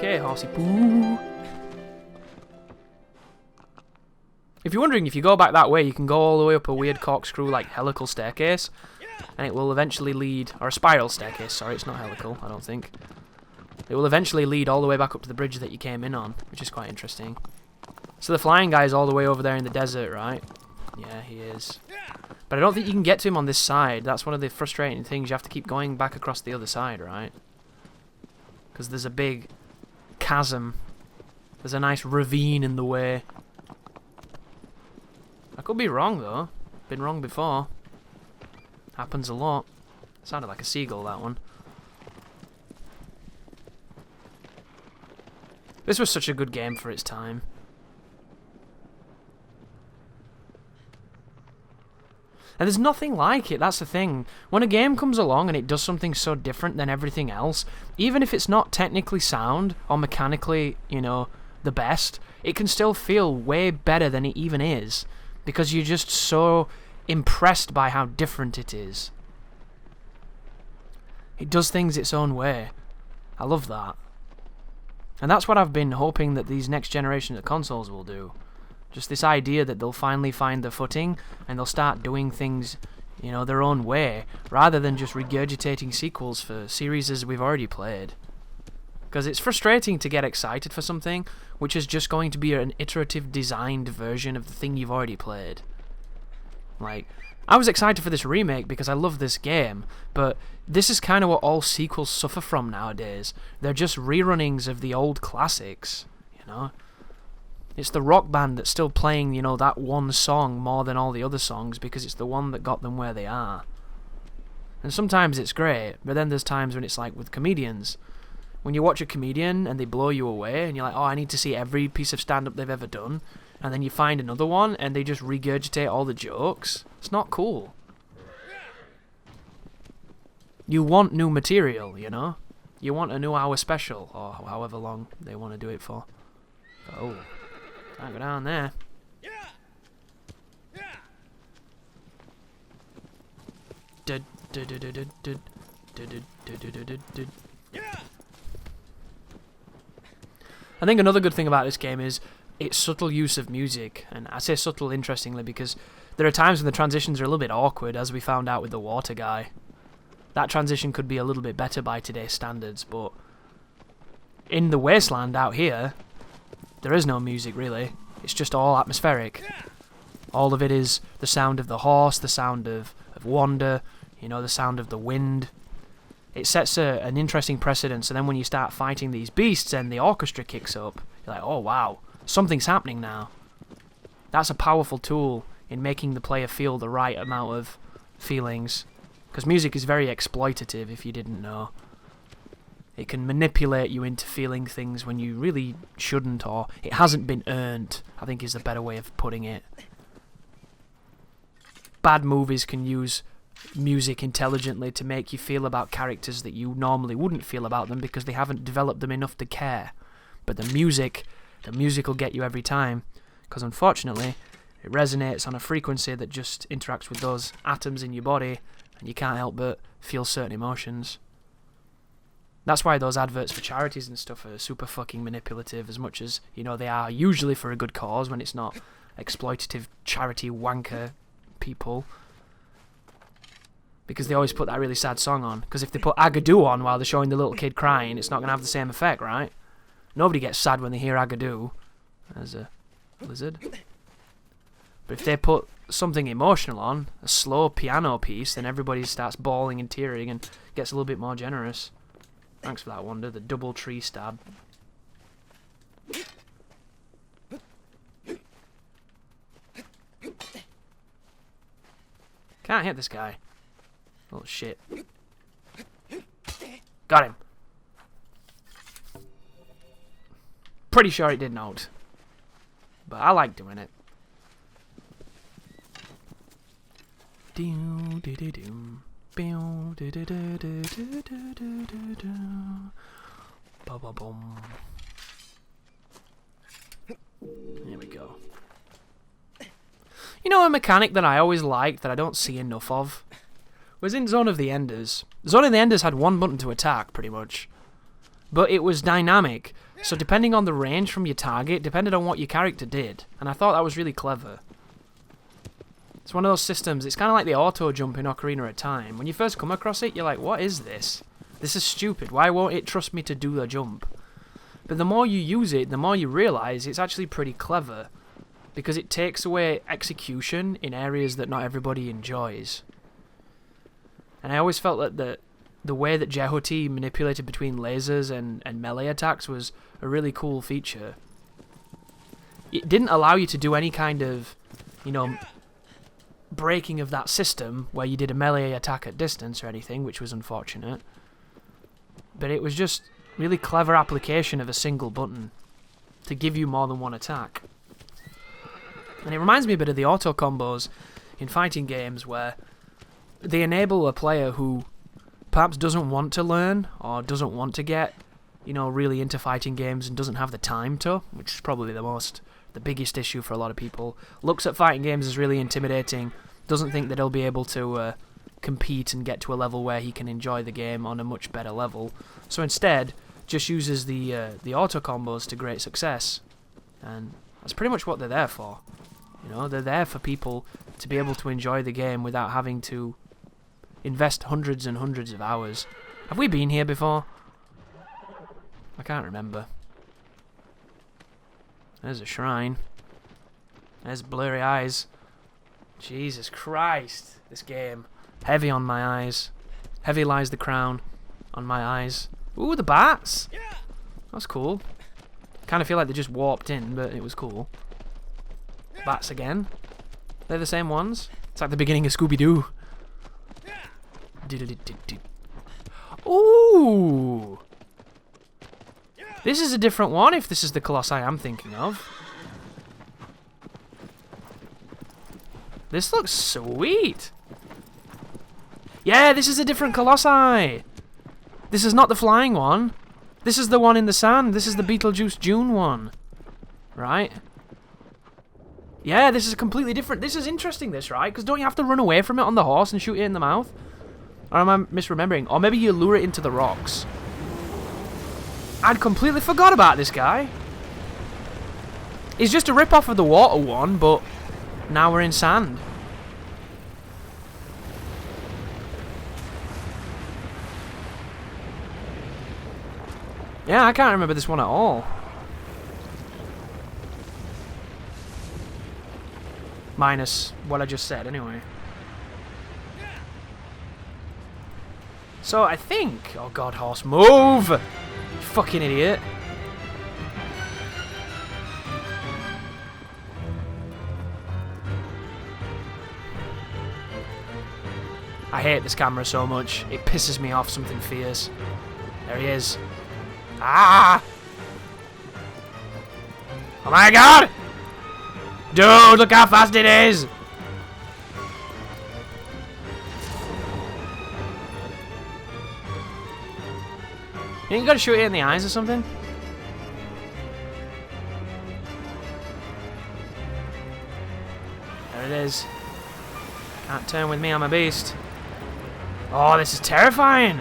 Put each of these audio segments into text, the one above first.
Okay, horsey poo. If you're wondering, if you go back that way, you can go all the way up a weird corkscrew, like, helical staircase. And it will eventually lead... Or a spiral staircase, sorry, it's not helical, I don't think. It will eventually lead all the way back up to the bridge that you came in on, which is quite interesting. So the flying guy's all the way over there in the desert, right? Yeah, he is. But I don't think you can get to him on this side. That's one of the frustrating things. You have to keep going back across the other side, right? Because there's a big chasm. There's a nice ravine in the way. I could be wrong, though. Been wrong before. Happens a lot. Sounded like a seagull, that one. This was such a good game for its time. And there's nothing like it, that's the thing. When a game comes along and it does something so different than everything else, even if it's not technically sound or mechanically, you know, the best, it can still feel way better than it even is. Because you're just so impressed by how different it is. It does things its own way. I love that. And that's what I've been hoping that these next generation of consoles will do. Just this idea that they'll finally find their footing and they'll start doing things, you know, their own way, rather than just regurgitating sequels for series we've already played. Because it's frustrating to get excited for something which is just going to be an iterative designed version of the thing you've already played. Like, I was excited for this remake because I love this game, but this is kind of what all sequels suffer from nowadays. They're just rerunnings of the old classics, you know? It's the rock band that's still playing, you know, that one song more than all the other songs because it's the one that got them where they are. And sometimes it's great, but then there's times when it's like with comedians. When you watch a comedian and they blow you away and you're like, oh, I need to see every piece of stand-up they've ever done. And then you find another one and they just regurgitate all the jokes. It's not cool. You want new material, you know? You want a new hour special, or however long they want to do it for. Oh. Can't go down there. I think another good thing about this game is its subtle use of music, and I say subtle interestingly because there are times when the transitions are a little bit awkward, as we found out with the water guy. That transition could be a little bit better by today's standards, but in the wasteland out here, there is no music really. It's just all atmospheric. All of it is the sound of the horse, the sound of wonder, you know, the sound of the wind. It sets an interesting precedent, so then when you start fighting these beasts and the orchestra kicks up, you're like, oh wow, something's happening now. That's a powerful tool in making the player feel the right amount of feelings. Because music is very exploitative, if you didn't know. It can manipulate you into feeling things when you really shouldn't, or it hasn't been earned, I think is the better way of putting it. Bad movies can use music intelligently to make you feel about characters that you normally wouldn't feel about them because they haven't developed them enough to care. But the music will get you every time, because unfortunately, it resonates on a frequency that just interacts with those atoms in your body, and you can't help but feel certain emotions. That's why those adverts for charities and stuff are super fucking manipulative, as much as, you know, they are usually for a good cause when it's not exploitative charity wanker people. Because they always put that really sad song on. Because if they put Agadoo on while they're showing the little kid crying, it's not going to have the same effect, right? Nobody gets sad when they hear Agadoo as a lizard. But if they put something emotional on, a slow piano piece, then everybody starts bawling and tearing and gets a little bit more generous. Thanks for that, Wonder. The double tree stab. Can't hit this guy. Oh shit. Got him. Pretty sure it did not. But I like doing it. Here we go. You know, a mechanic that I always liked that I don't see enough of was in Zone of the Enders. Zone of the Enders had one button to attack, pretty much. But it was dynamic. So depending on the range from your target, depended on what your character did. And I thought that was really clever. It's one of those systems, it's kind of like the auto jump in Ocarina of Time. When you first come across it, you're like, what is this? This is stupid. Why won't it trust me to do the jump? But the more you use it, the more you realise it's actually pretty clever. Because it takes away execution in areas that not everybody enjoys. And I always felt that the way that Jehuti manipulated between lasers and melee attacks was a really cool feature. It didn't allow you to do any kind of, you know, breaking of that system where you did a melee attack at distance or anything, which was unfortunate. But it was just really clever application of a single button to give you more than one attack. And it reminds me a bit of the auto combos in fighting games where they enable a player who perhaps doesn't want to learn or doesn't want to get, you know, really into fighting games and doesn't have the time to, which is probably the biggest issue for a lot of people. Looks at fighting games as really intimidating, doesn't think that he'll be able to compete and get to a level where he can enjoy the game on a much better level. So instead, just uses the auto combos to great success. And that's pretty much what they're there for. You know, they're there for people to be able to enjoy the game without having to invest hundreds and hundreds of hours. Have we been here before? I can't remember. There's a shrine. There's blurry eyes. Jesus Christ, this game. Heavy on my eyes. Heavy lies the crown on my eyes. Ooh, the bats! That's cool. Kind of feel like they just warped in, but it was cool. Bats again. They're the same ones. It's like the beginning of Scooby-Doo. Ooh! This is a different one if this is the Colossi I'm thinking of. This looks sweet! Yeah, this is a different Colossi! This is not the flying one. This is the one in the sand. This is the Beetlejuice June one. Right? Yeah, this is completely different. This is interesting, this, right? Because don't you have to run away from it on the horse and shoot it in the mouth? Or am I misremembering? Or maybe you lure it into the rocks. I'd completely forgot about this guy. He's just a rip-off of the water one, but now we're in sand. Yeah, I can't remember this one at all. Minus what I just said, anyway. So, I think... Oh god, horse, move! You fucking idiot. I hate this camera so much. It pisses me off something fierce. There he is. Ah! Oh my god! Dude, look how fast it is! You ain't gotta shoot it in the eyes or something? There it is. Can't turn with me, I'm a beast. Oh, this is terrifying!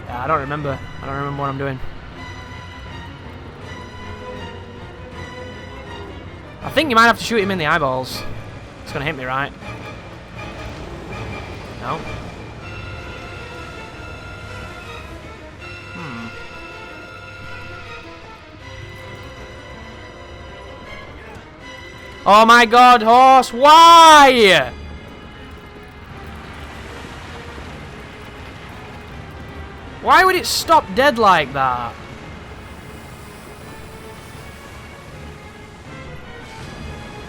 Yeah, I don't remember what I'm doing. I think you might have to shoot him in the eyeballs. It's gonna hit me, right? No? Oh my god, horse, why? Why would it stop dead like that?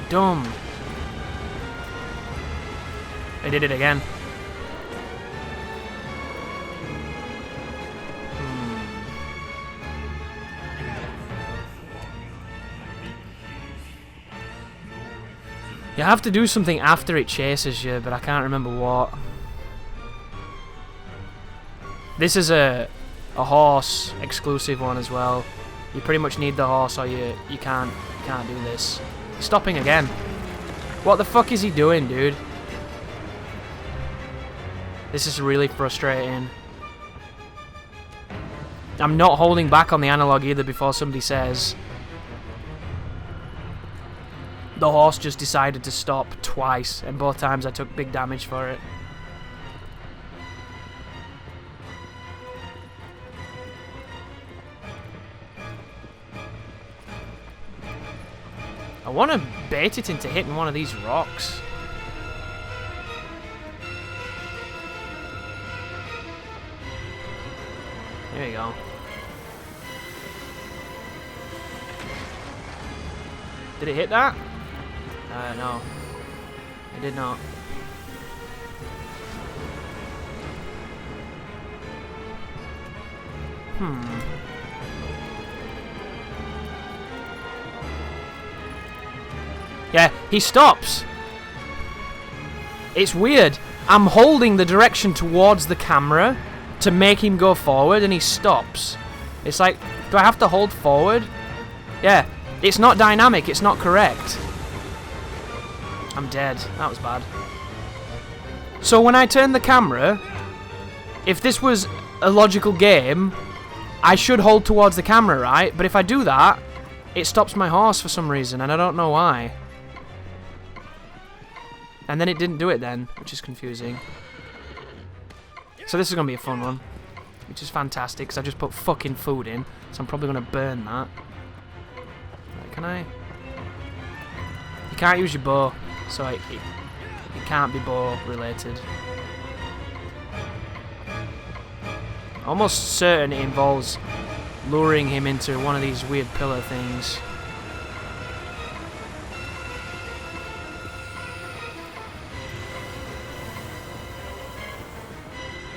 Dumb. They did it again. You have to do something after it chases you, but I can't remember what. This is a horse exclusive one as well. You pretty much need the horse or you can't do this. Stopping again. What the fuck is he doing, dude? This is really frustrating. I'm not holding back on the analog either before somebody says. The horse just decided to stop twice, and both times I took big damage for it. I want to bait it into hitting one of these rocks. There you go. Did it hit that? No. It did not. Yeah, he stops. It's weird. I'm holding the direction towards the camera to make him go forward, and he stops. It's like, do I have to hold forward? Yeah, it's not dynamic, it's not correct. I'm dead. That was bad. So when I turn the camera, if this was a logical game, I should hold towards the camera, right? But if I do that, it stops my horse for some reason, and I don't know why. And then it didn't do it then, which is confusing. So this is going to be a fun one, which is fantastic, because I just put fucking food in, so I'm probably going to burn that. Right, can I? You can't use your bow, so it can't be bow related. Almost certain it involves luring him into one of these weird pillar things.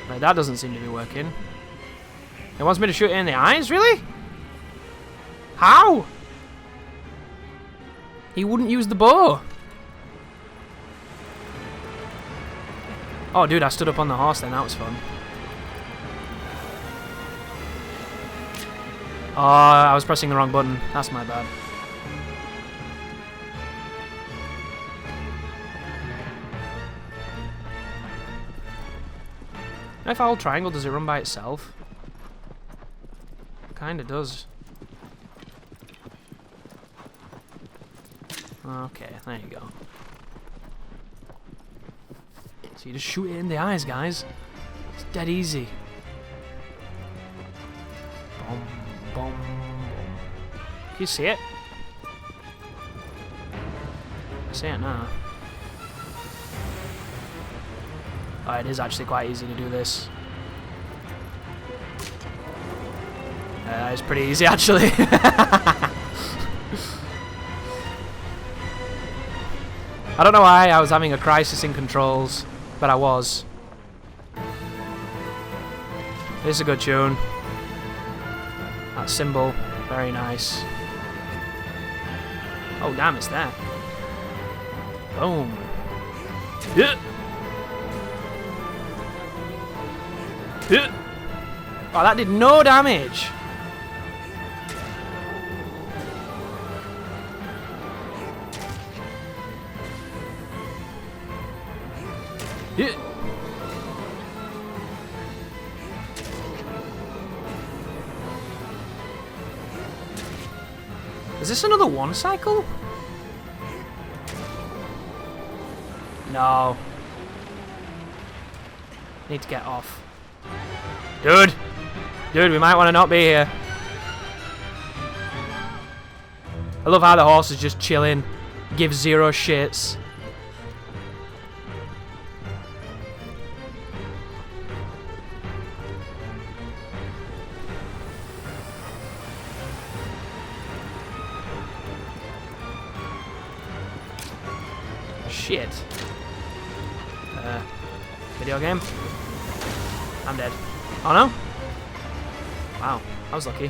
Right, that doesn't seem to be working. It wants me to shoot it in the eyes? Really? How? He wouldn't use the bow. Oh, dude, I stood up on the horse then. That was fun. Oh, I was pressing the wrong button. That's my bad. If I hold triangle, does it run by itself? Kinda does. Okay, there you go. So you just shoot it in the eyes, guys. It's dead easy. Boom, boom, boom. Can you see it? I see it now. Oh, it is actually quite easy to do this. It's pretty easy, actually. I don't know why I was having a crisis in controls, but I was. This is a good tune. That cymbal, very nice. Oh, damn, it's there. Boom. Yeah. Oh, that did no damage. Yeah. Is this another one cycle? No. Need to get off. Dude! Dude, we might want to not be here. I love how the horse is just chilling. Gives zero shits. Shit. Video game? I'm dead. Oh no? Wow, I was lucky.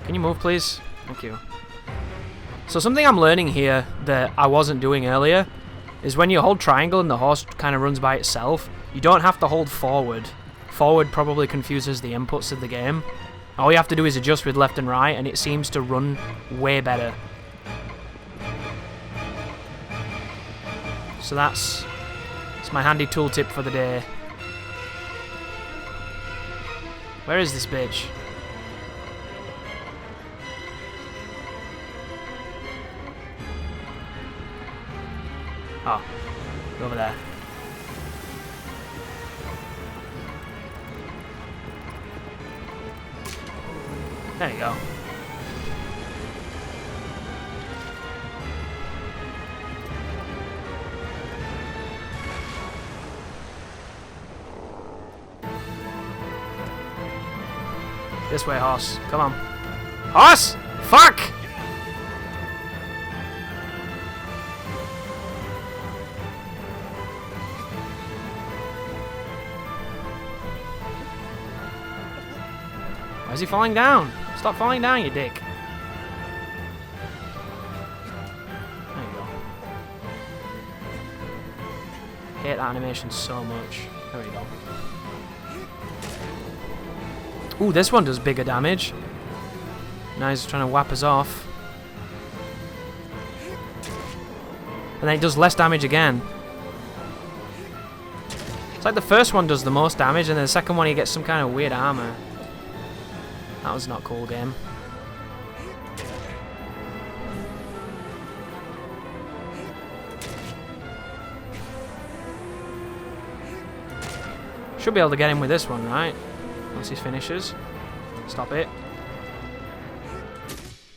Can you move, please? Thank you. So something I'm learning here that I wasn't doing earlier is when you hold triangle and the horse kind of runs by itself, you don't have to hold forward. Forward probably confuses the inputs of the game. All you have to do is adjust with left and right, and it seems to run way better. So that's my handy tooltip for the day. Where is this bitch? Oh, over there. There you go. This way, horse. Come on. Horse! Fuck! Why is he falling down? Stop falling down, you dick. There you go. Hate that animation so much. There we go. Ooh, this one does bigger damage. Now he's trying to whap us off. And then it does less damage again. It's like the first one does the most damage, and then the second one he gets some kind of weird armor. That was not cool, game. Should be able to get him with this one, right? Once he finishes. Stop it.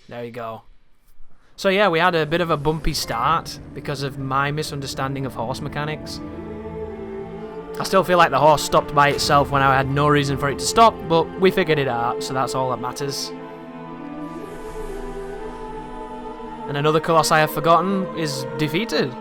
There you go. So yeah, we had a bit of a bumpy start because of my misunderstanding of horse mechanics. I still feel like the horse stopped by itself when I had no reason for it to stop, but we figured it out, so that's all that matters. And another Colossi I've forgotten is defeated.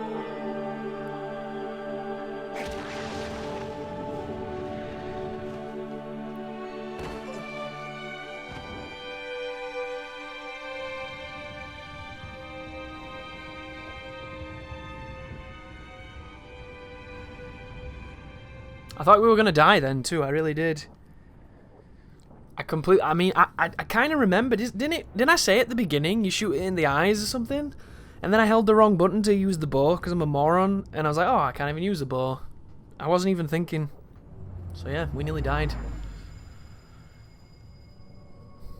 I thought we were gonna die then too. I really did. I kind of remembered. Didn't I say at the beginning you shoot it in the eyes or something? And then I held the wrong button to use the bow because I'm a moron. And I was like, oh, I can't even use the bow. I wasn't even thinking. So yeah, we nearly died.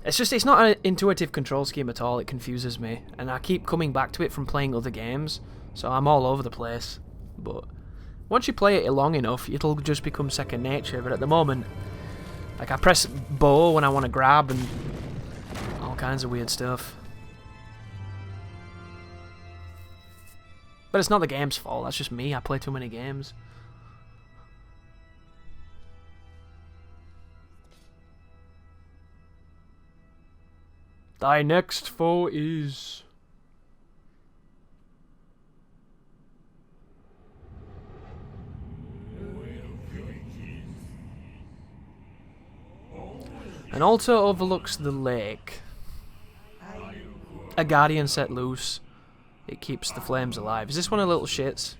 It's not an intuitive control scheme at all. It confuses me, and I keep coming back to it from playing other games. So I'm all over the place. But once you play it long enough, it'll just become second nature. But at the moment, like, I press bow when I want to grab and all kinds of weird stuff. But it's not the game's fault, that's just me. I play too many games. Thy next foe is... An altar overlooks the lake. A guardian set loose. It keeps the flames alive. Is this one of the little shits?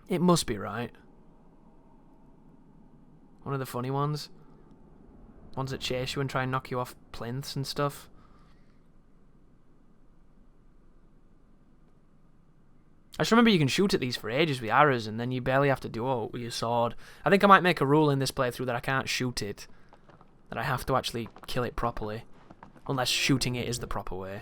It must be, right? One of the funny ones? Ones that chase you and try and knock you off plinths and stuff? I just remember you can shoot at these for ages with arrows and then you barely have to do it with your sword. I think I might make a rule in this playthrough that I can't shoot it. That I have to actually kill it properly. Unless shooting it is the proper way.